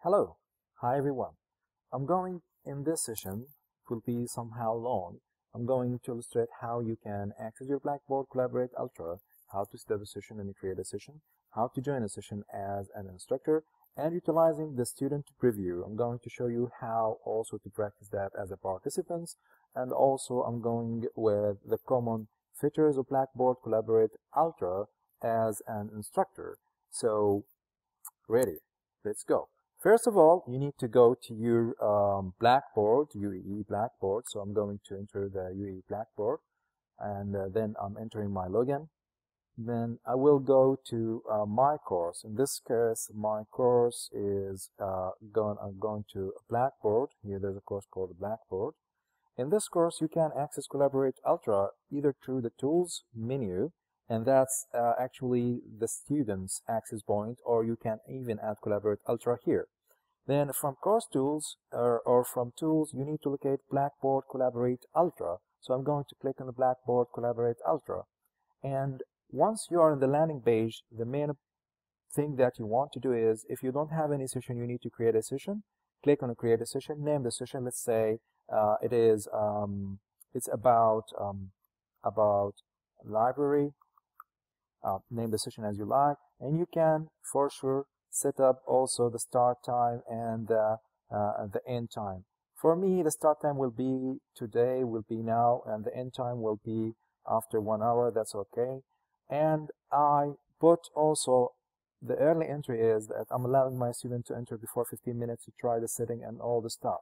Hello, hi everyone. In this session, will be somehow long. I'm going to illustrate how you can access your Blackboard Collaborate Ultra, how to set up a session and create a session, how to join a session as an instructor, and utilizing the student preview. I'm going to show you how also to practice that as a participant, and also I'm going with the common features of Blackboard Collaborate Ultra as an instructor. So, ready? Let's go. First of all, you need to go to your Blackboard, UEE Blackboard. So I'm going to enter the UEE Blackboard, and then I'm entering my login. Then I will go to my course. In this case, my course is I'm going to Blackboard. Here there's a course called Blackboard. In this course, you can access Collaborate Ultra either through the Tools menu, and that's actually the student's access point, or you can even add Collaborate Ultra here. Then from Course Tools or from Tools, you need to locate Blackboard Collaborate Ultra. So I'm going to click on the Blackboard Collaborate Ultra. And once you are on the landing page, the main thing that you want to do is, if you don't have any session, you need to create a session. Click on Create a Session, name the session. Let's say it's about library. Name the session as you like, and you can for sure set up also the start time and the end time. For me, the start time will be today, will be now, and the end time will be after 1 hour. That's okay. And I put also the early entry is that I'm allowing my student to enter before 15 minutes to try the setting and all the stuff.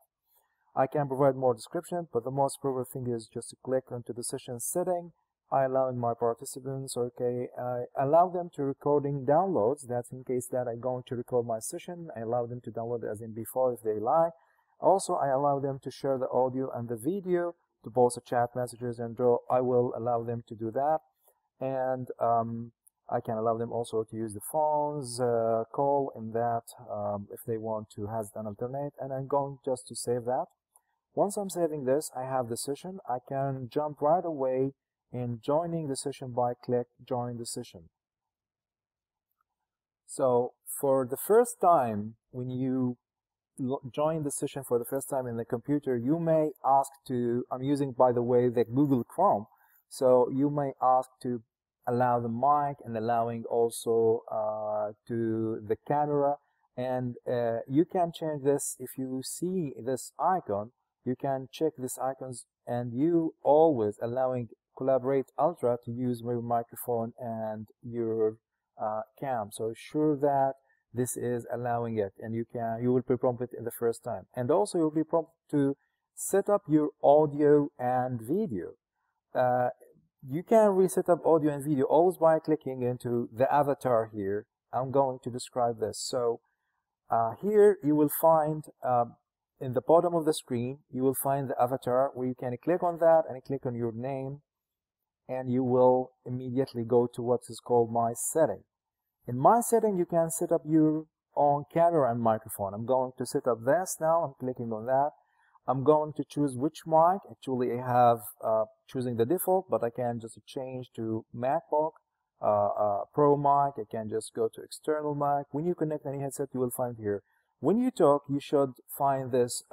I can provide more description, but the most proper thing is just to click onto the session setting. I allow my participants, okay, I allow them to recording downloads. That's in case that I'm going to record my session. I allow them to download as in before if they like. Also, I allow them to share the audio and the video, to post a chat messages and draw. I will allow them to do that. And I can allow them also to use the phones, call in that if they want to have an alternate. And I'm going just to save that. Once I'm saving this, I have the session. I can jump right away in joining the session by click join the session. So for the first time, when you join the session for the first time in the computer, you may ask to, I'm using by the way the Google Chrome, so you may ask to allow the mic and allowing also to the camera, and you can change this. If you see this icon, you can check these icons, and you always allowing Collaborate Ultra to use your microphone and your cam. So sure that this is allowing it, and you will be prompted in the first time. And also you'll be prompted to set up your audio and video. You can reset up audio and video always by clicking into the avatar here. I'm going to describe this. So here you will find in the bottom of the screen, you will find the avatar where you can click on that and click on your name, and you will immediately go to what is called My Setting. In My Setting, you can set up your own camera and microphone. I'm going to set up this now. I'm clicking on that. I'm going to choose which mic. Actually, I have choosing the default, but I can just change to MacBook Pro mic. I can just go to external mic. When you connect any headset, you will find here. When you talk, you should find this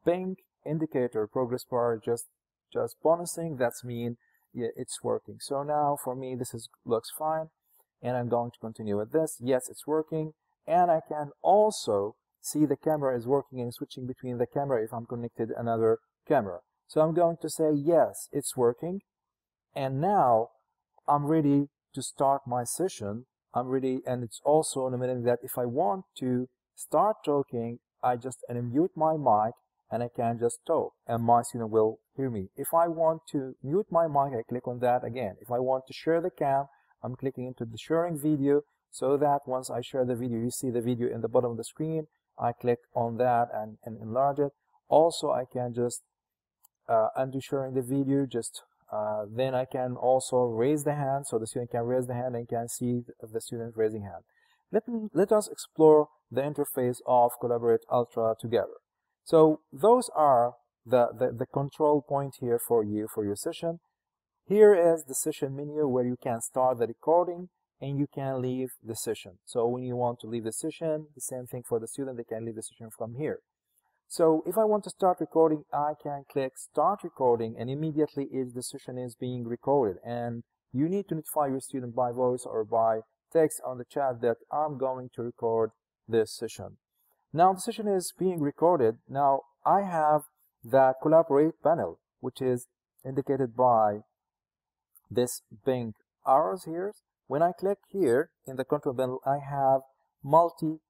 pink indicator progress bar just bonusing. That's mean yeah, it's working. So now for me this looks fine, and I'm going to continue with this. Yes, it's working, and I can also see the camera is working and switching between the camera if I'm connected another camera. So I'm going to say yes, it's working, and now I'm ready to start my session. I'm ready, and it's also limiting that if I want to start talking, I just unmute my mic and I can just talk, and my student will hear me. If I want to mute my mic, I click on that again. If I want to share the cam, I'm clicking into the sharing video, so that once I share the video, you see the video in the bottom of the screen. I click on that and enlarge it. Also, I can just undo sharing the video. Then I can also raise the hand, so the student can raise the hand and can see the student raising hand. Let us explore the interface of Collaborate Ultra together. So those are the control point here for you for your session. Here is the session menu where you can start the recording and you can leave the session. So when you want to leave the session, the same thing for the student, they can leave the session from here. So if I want to start recording, I can click start recording, and immediately the session is being recorded. And you need to notify your student by voice or by text on the chat that I'm going to record this session. Now the session is being recorded. Now I have the collaborate panel, which is indicated by this pink arrows here. When I click here in the control panel, I have multi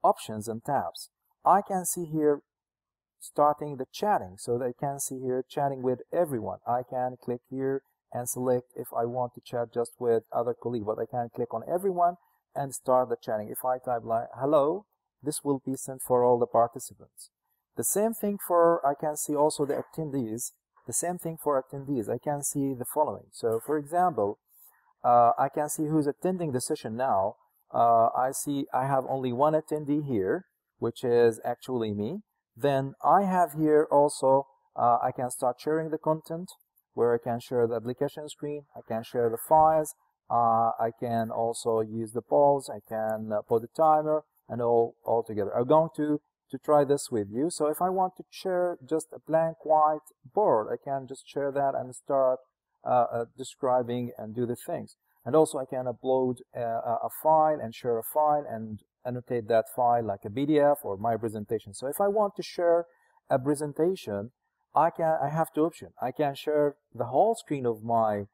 options and tabs. I can see here starting the chatting, so that I can see here chatting with everyone. I can click here and select if I want to chat just with other colleagues, but I can click on everyone and start the chatting. If I type like hello, this will be sent for all the participants. The same thing for, I can see also the attendees. The same thing for attendees. I can see the following. So for example, I can see who's attending the session now. I see I have only one attendee here, which is actually me. Then I have here also, I can start sharing the content, where I can share the application screen, I can share the files, I can also use the polls, I can put a timer, and all together. I'm going to try this with you. So if I want to share just a blank white board, I can just share that and start describing and do the things. And also I can upload a file and share a file and annotate that file like a PDF or my presentation. So if I want to share a presentation, I have two options. I can share the whole screen of my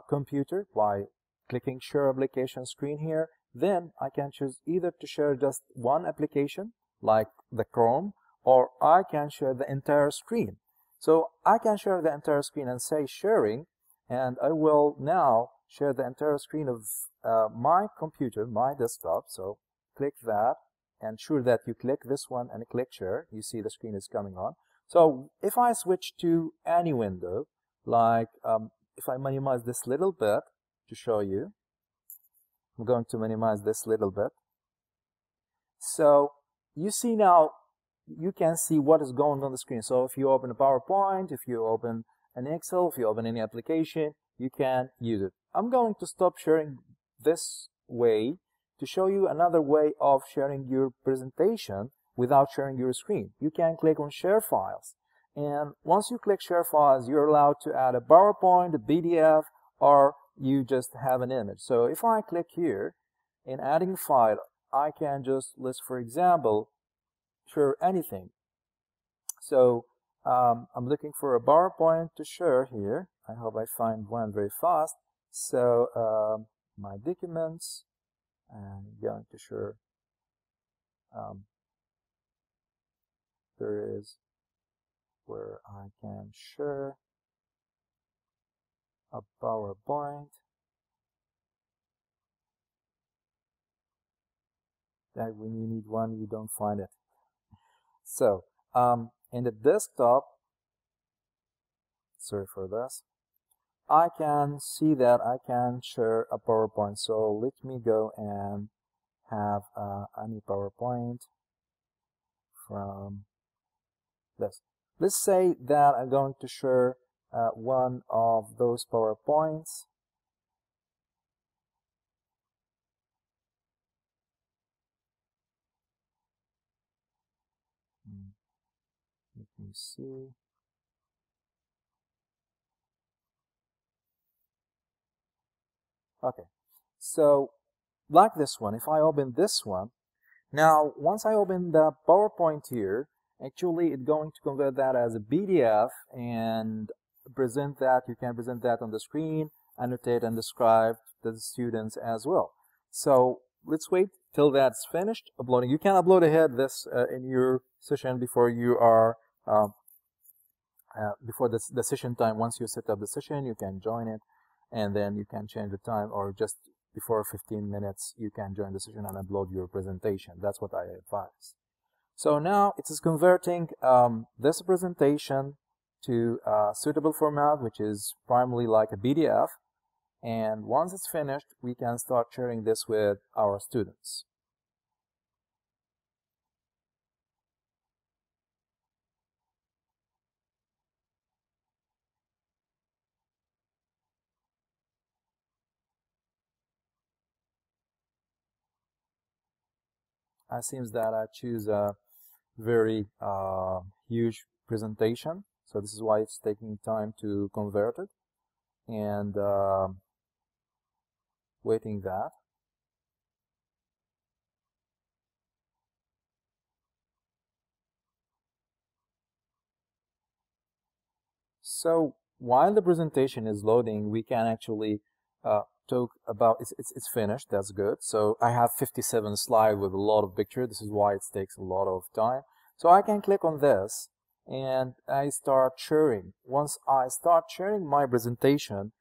computer by clicking share application screen here. Then I can choose either to share just one application like the Chrome, or I can share the entire screen. So I can share the entire screen and say sharing, and I will now share the entire screen of my computer, my desktop. So click that, and ensure that you click this one and click share. You see the screen is coming on. So if I switch to any window, like if I minimize this little bit to show you, I'm going to minimize this little bit. So you see now, you can see what is going on the screen. So if you open a PowerPoint, if you open an Excel, if you open any application, you can use it. I'm going to stop sharing this way to show you another way of sharing your presentation without sharing your screen. You can click on share files, and once you click share files, you're allowed to add a PowerPoint, a PDF, or you just have an image. So if I click here in adding file, I can just list, for example, share anything. So I'm looking for a PowerPoint to share here. I hope I find one very fast. So my documents, and I'm going to share. There is where I can share a PowerPoint. That when you need one, you don't find it. So in the desktop, sorry for this, I can see that I can share a PowerPoint. So let me go and have any PowerPoint from this. Let's say that I'm going to share one of those PowerPoints. Let me see. Okay, so like this one, if I open this one, now once I open the PowerPoint here, actually it's going to convert that as a PDF and present that. You can present that on the screen, annotate and describe to the students as well. So let's wait till that's finished uploading. You can upload ahead this in your session before you are before the session time. Once you set up the session, you can join it, and then you can change the time, or just before 15 minutes you can join the session and upload your presentation. That's what I advise. So now it is converting this presentation to a suitable format, which is primarily like a PDF, and once it's finished, we can start sharing this with our students. it seems that I choose a very huge presentation, so this is why it's taking time to convert it, and waiting that. So while the presentation is loading, we can actually talk about it's finished. That's good. So I have 57 slides with a lot of pictures. This is why it takes a lot of time. So I can click on this and I start sharing. Once I start sharing my presentation,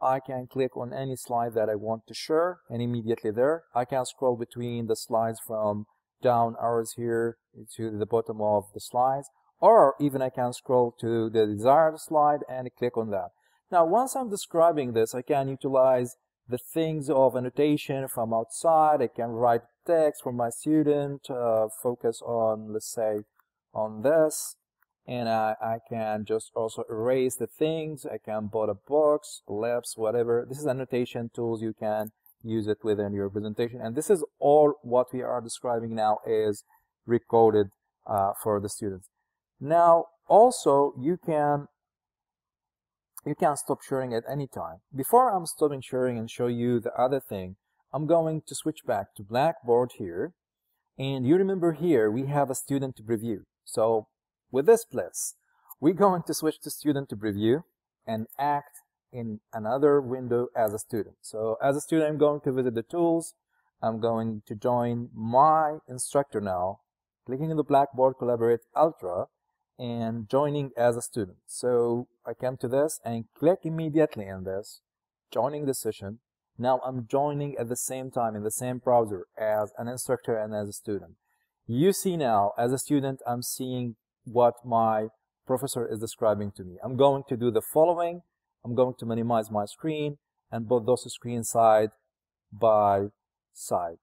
I can click on any slide that I want to share, and immediately there I can scroll between the slides from down arrows here to the bottom of the slides, or even I can scroll to the desired slide and click on that. Now once I'm describing this, I can utilize the things of annotation from outside. I can write text for my student, focus on, let's say, on this, and I can just also erase the things. I can put a box, ellipse, whatever. This is annotation tools. You can use it within your presentation, and this is all what we are describing now is recorded for the students. Now also you can stop sharing at any time. Before I'm stopping sharing and show you the other thing, I'm going to switch back to Blackboard here, and you remember here we have a student to preview. So with this place, we're going to switch to student to preview and act in another window as a student. So as a student, I'm going to visit the tools. I'm going to join my instructor now, clicking on the Blackboard Collaborate Ultra and joining as a student. So I come to this and click immediately in this, joining the session. Now I'm joining at the same time in the same browser as an instructor and as a student. You see now, as a student, I'm seeing what my professor is describing to me. I'm going to do the following. I'm going to minimize my screen and put those screens side by side.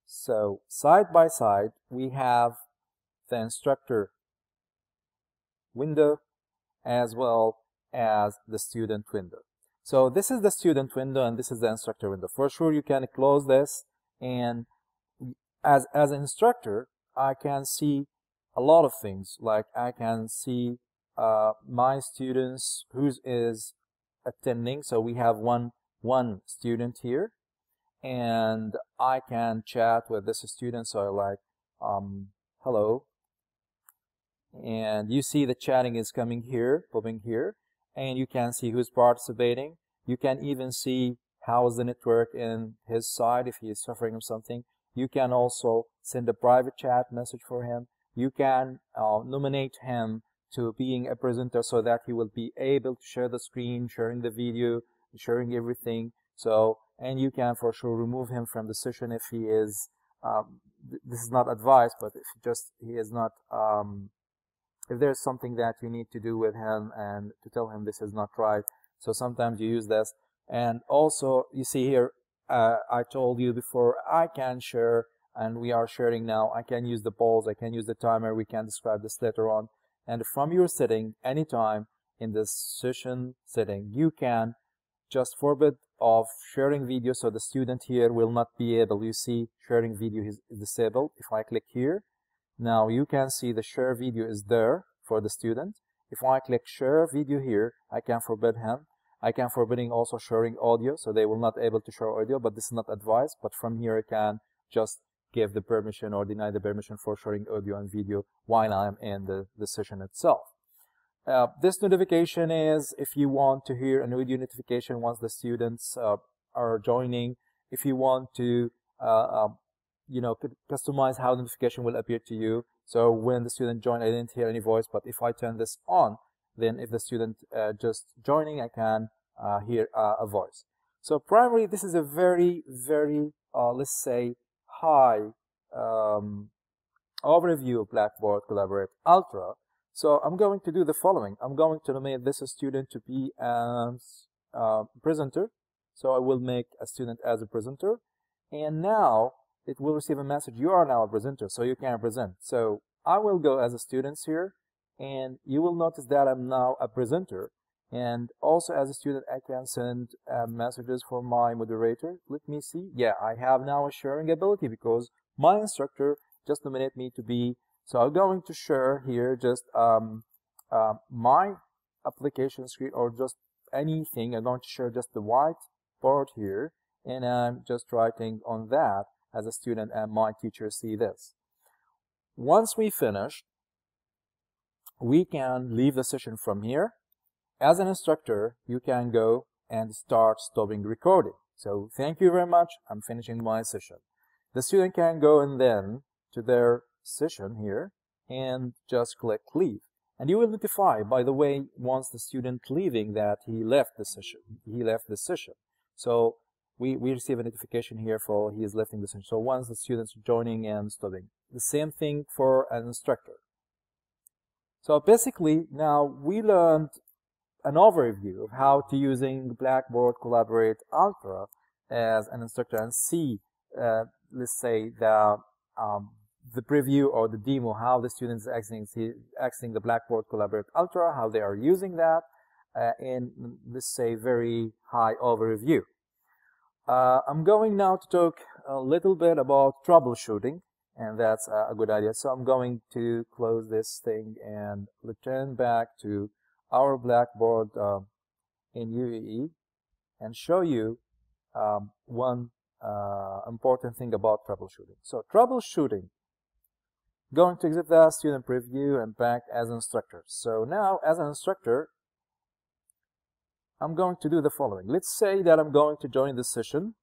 So side by side, we have the instructor window as well as the student window. So this is the student window and this is the instructor window. For sure, you can close this, and as an instructor, I can see a lot of things. Like I can see my students who is attending. So we have one student here, and I can chat with this student. So I like hello, and you see the chatting is coming here, popping here, and you can see who's participating. You can even see how is the network in his side if he is suffering from something. You can also send a private chat message for him. You can nominate him to being a presenter so that he will be able to share the screen, sharing the video, sharing everything. So, and you can for sure remove him from the session if he is, this is not advice, but if just he is not, if there's something that you need to do with him and to tell him this is not right. So sometimes you use this. And also you see here, I told you before, I can share, and we are sharing now. I can use the polls, I can use the timer, we can describe this later on. And from your setting, anytime in this session setting, you can just forbid of sharing video, so the student here will not be able, you see sharing video is disabled. If I click here, now you can see the share video is there for the student. If I click share video here, I can forbid him. I can forbidding also sharing audio, so they will not able to share audio, but this is not advised. But from here, I can just give the permission or deny the permission for sharing audio and video while I'm in the session itself. This notification is if you want to hear an audio notification once the students are joining. If you want to, you know, customize how the notification will appear to you. So when the student joined, I didn't hear any voice, but if I turn this on, then if the student just joining, I can hear a voice. So primarily, this is a very, very, let's say, high overview of Blackboard Collaborate Ultra. So I'm going to do the following. I'm going to nominate this student to be a presenter. So I will make a student as a presenter. And now it will receive a message. You are now a presenter, so you can present. So I will go as a student here, and you will notice that I'm now a presenter. And also as a student, I can send messages for my moderator. Let me see. Yeah, I have now a sharing ability because my instructor just nominate me to be, so I'm going to share here just my application screen or just anything. I'm going to share just the whiteboard here, and I'm just writing on that as a student, and my teacher see this. Once we finish, we can leave the session from here. As an instructor, you can go and start stopping recording. So thank you very much. I'm finishing my session. The student can go and then to their session here and just click leave. And you will notify, by the way, once the student leaving that he left the session. So we receive a notification here for he is leaving the session. So once the student's joining and stopping. The same thing for an instructor. So basically now we learned an overview of how to using Blackboard Collaborate Ultra as an instructor and see, let's say, the preview or the demo, how the students accessing the Blackboard Collaborate Ultra, how they are using that, in, let's say, very high overview. I'm going now to talk a little bit about troubleshooting, and that's a good idea. So I'm going to close this thing and return back to our Blackboard in UEE and show you one important thing about troubleshooting. So troubleshooting, going to exit the student preview and back as an instructor. So now as an instructor, I'm going to do the following. Let's say that I'm going to join this session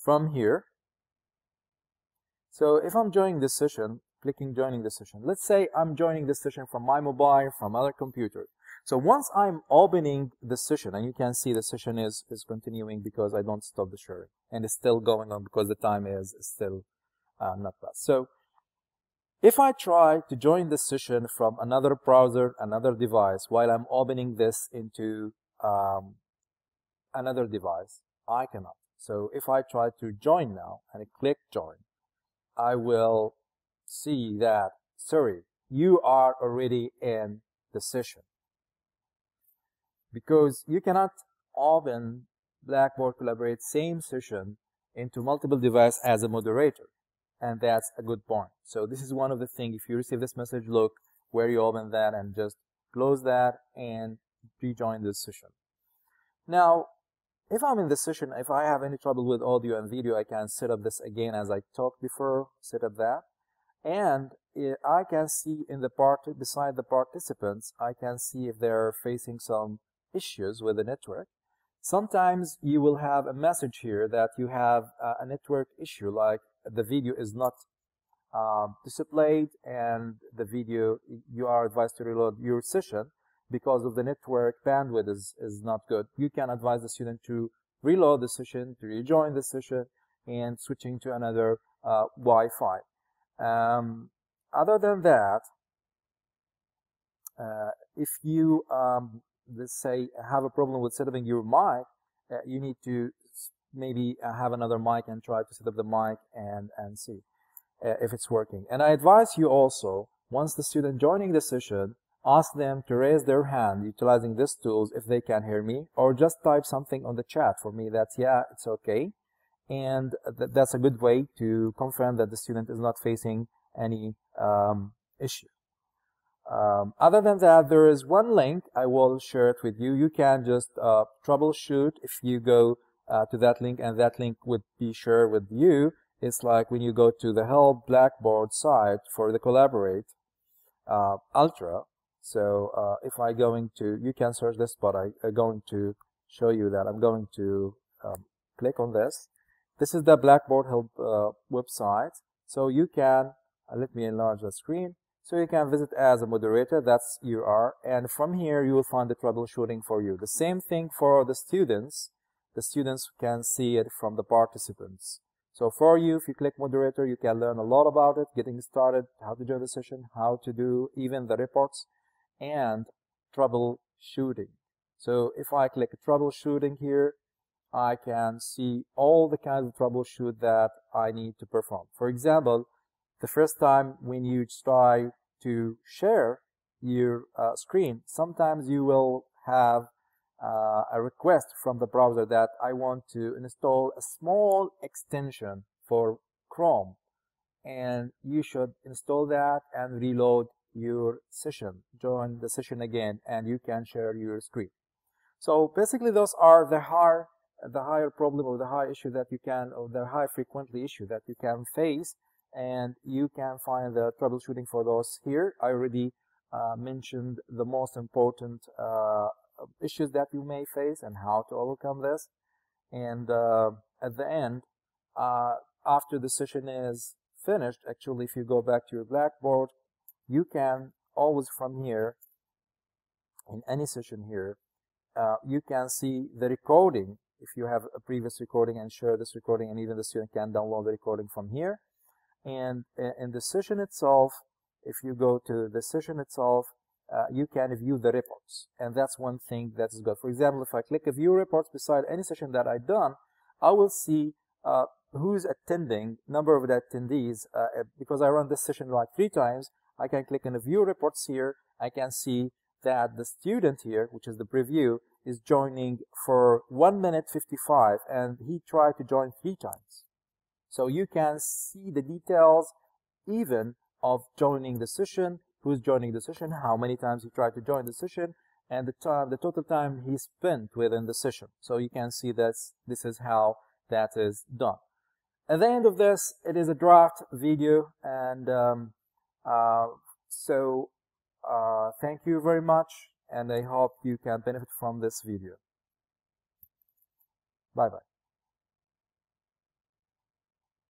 from here. So if I'm joining this session, clicking joining the session. Let's say I'm joining this session from my mobile, from other computer. So once I'm opening the session, and you can see the session is continuing because I don't stop the sharing, and it's still going on because the time is still not passed. So if I try to join the session from another browser, another device, while I'm opening this into another device, I cannot. So if I try to join now and I click join, I will see that, sorry, you are already in the session. Because you cannot open Blackboard Collaborate same session into multiple devices as a moderator. And that's a good point. So this is one of the things, if you receive this message, look where you open that and just close that and rejoin this session. Now, if I'm in this session, if I have any trouble with audio and video, I can set up this again as I talked before, set up that. And I can see in the beside the participants, I can see if they're facing some issues with the network. Sometimes you will have a message here that you have a network issue, like the video is not displayed and the video, you are advised to reload your session because of the network bandwidth is not good. You can advise the student to reload the session, to rejoin the session, and switching to another Wi-Fi. Other than that, if you let's say have a problem with setting your mic, you need to maybe have another mic and try to set up the mic and see if it's working. And I advise you also, once the student joining the session, ask them to raise their hand utilizing these tools if they can hear me, or just type something on the chat for me that's yeah, it's okay. And that's a good way to confirm that the student is not facing any issue. Other than that, there is one link, I will share it with you. You can just troubleshoot if you go to that link, and that link would be shared with you. It's like when you go to the Help Blackboard site for the Collaborate Ultra. So if I going to, you can search this, but I'm going to show you that. I'm going to click on this. This is the Blackboard Help website. So you can, let me enlarge the screen. So you can visit as a moderator, that's you are, and from here you will find the troubleshooting for you. The same thing for the students can see it from the participants. So for you, if you click moderator, you can learn a lot about it, getting started, how to join the session, how to do even the reports, and troubleshooting. So if I click troubleshooting here, I can see all the kinds of troubleshoot that I need to perform. For example, the first time when you try to share your screen, sometimes you will have a request from the browser that I want to install a small extension for Chrome, and you should install that and reload your session, join the session again, and you can share your screen. So basically those are the higher problem, or the high issue that you can, or the high frequently issue that you can face, and you can find the troubleshooting for those here. I already mentioned the most important issues that you may face and how to overcome this. And at the end, after the session is finished, actually, if you go back to your Blackboard, you can always from here, in any session here, you can see the recording. If you have a previous recording, and share this recording, and even the student can download the recording from here. And in the session itself, if you go to the session itself, you can view the reports, and that's one thing that is good. For example, if I click view reports beside any session that I've done, I will see who's attending, number of the attendees. Because I run this session like 3 times, I can click on view reports here. I can see that the student here, which is the preview, is joining for 1 minute 55, and he tried to join 3 times. So you can see the details even of joining the session, who's joining the session, how many times he tried to join the session, and the total time he spent within the session. So you can see that this is how that is done. At the end of this, it is a draft video, and thank you very much, and I hope you can benefit from this video. Bye-bye.